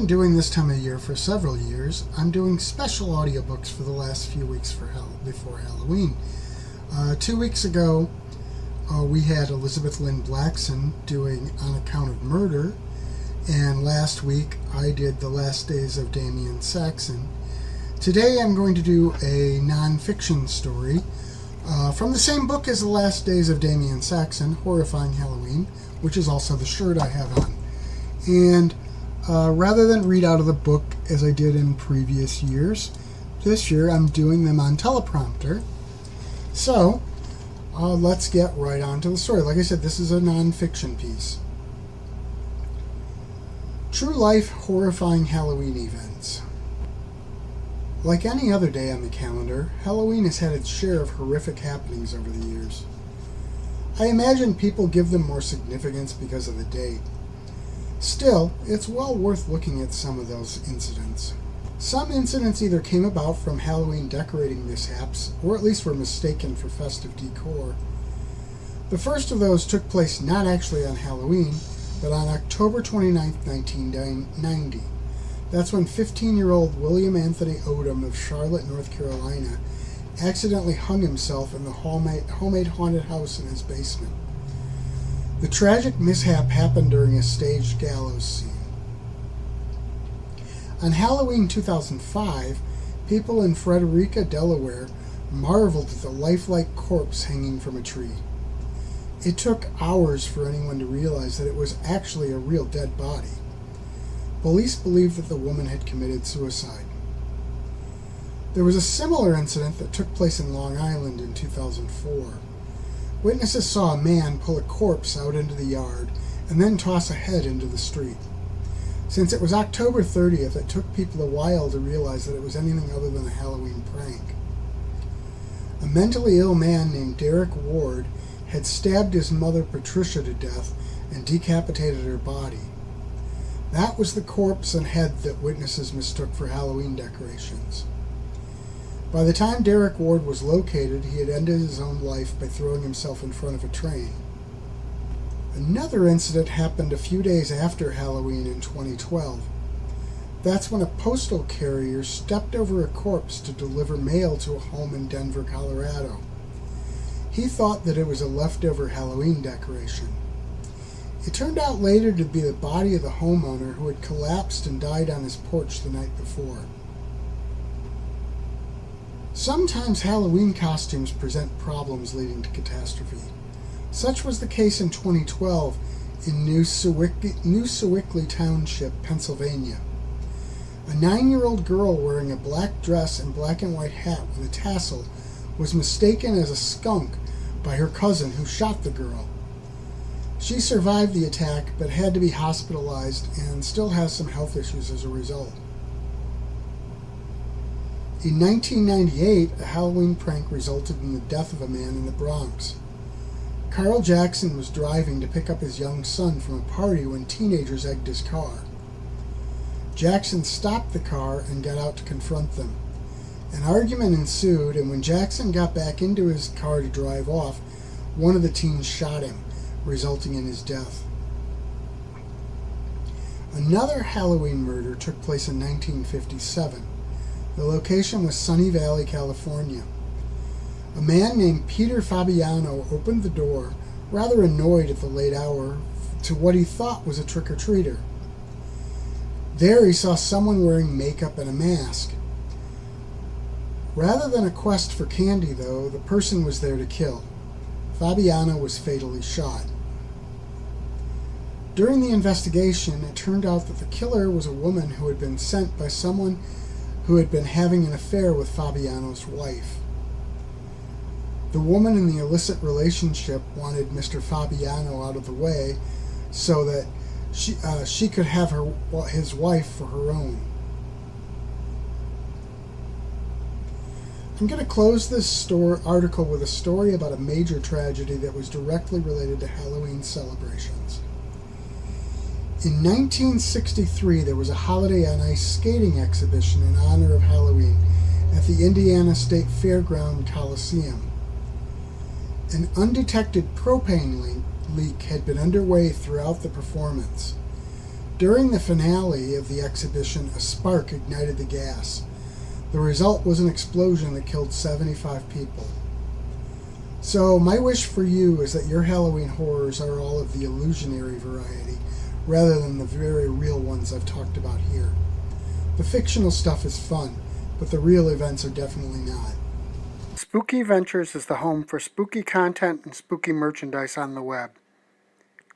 been doing this time of year for several years. I'm doing special audiobooks for the last few weeks before Halloween. 2 weeks ago, we had Elizabeth Lynn Blackson doing On Account of Murder, and last week I did The Last Days of Damien Saxon. Today I'm going to do a non-fiction story from the same book as The Last Days of Damien Saxon, Horrifying Halloween, which is also the shirt I have on. And rather than read out of the book as I did in previous years, this year I'm doing them on teleprompter. So, let's get right on to the story. Like I said, this is a non-fiction piece. True Life Horrifying Halloween Events. Like any other day on the calendar, Halloween has had its share of horrific happenings over the years. I imagine people give them more significance because of the date. Still, it's well worth looking at some of those incidents. Some incidents either came about from Halloween decorating mishaps, or at least were mistaken for festive decor. The first of those took place not actually on Halloween, but on October 29, 1990. That's when 15-year-old William Anthony Odom of Charlotte, North Carolina, accidentally hung himself in the homemade haunted house in his basement. The tragic mishap happened during a staged gallows scene. On Halloween 2005, people in Frederica, Delaware, marveled at the lifelike corpse hanging from a tree. It took hours for anyone to realize that it was actually a real dead body. Police believed that the woman had committed suicide. There was a similar incident that took place in Long Island in 2004. Witnesses saw a man pull a corpse out into the yard and then toss a head into the street. Since it was October 30th, it took people a while to realize that it was anything other than a Halloween prank. A mentally ill man named Derek Ward had stabbed his mother Patricia to death and decapitated her body. That was the corpse and head that witnesses mistook for Halloween decorations. By the time Derek Ward was located, he had ended his own life by throwing himself in front of a train. Another incident happened a few days after Halloween in 2012. That's when a postal carrier stepped over a corpse to deliver mail to a home in Denver, Colorado. He thought that it was a leftover Halloween decoration. It turned out later to be the body of the homeowner who had collapsed and died on his porch the night before. Sometimes Halloween costumes present problems leading to catastrophe. Such was the case in 2012 in New Sewickley Township, Pennsylvania. A 9-year-old girl wearing a black dress and black and white hat with a tassel was mistaken as a skunk by her cousin who shot the girl. She survived the attack but had to be hospitalized and still has some health issues as a result. In 1998, a Halloween prank resulted in the death of a man in the Bronx. Carl Jackson was driving to pick up his young son from a party when teenagers egged his car. Jackson stopped the car and got out to confront them. An argument ensued, and when Jackson got back into his car to drive off, one of the teens shot him, resulting in his death. Another Halloween murder took place in 1957. The location was Sunny Valley, California. A man named Peter Fabiano opened the door, rather annoyed at the late hour, to what he thought was a trick-or-treater. There he saw someone wearing makeup and a mask. Rather than a quest for candy, though, the person was there to kill. Fabiano was fatally shot. During the investigation, it turned out that the killer was a woman who had been sent by someone who had been having an affair with Fabiano's wife. The woman in the illicit relationship wanted Mr. Fabiano out of the way so that she could have his wife for her own. I'm going to close this article with a story about a major tragedy that was directly related to Halloween celebrations. In 1963, there was a holiday on ice skating exhibition in honor of Halloween at the Indiana State Fairground Coliseum. An undetected propane leak had been underway throughout the performance. During the finale of the exhibition, a spark ignited the gas. The result was an explosion that killed 75 people. So, my wish for you is that your Halloween horrors are all of the illusionary variety, rather than the very real ones I've talked about here. The fictional stuff is fun, but the real events are definitely not. Spooky Ventures is the home for spooky content and spooky merchandise on the web.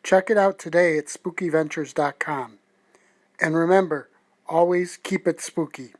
Check it out today at spookyventures.com. And remember, always keep it spooky.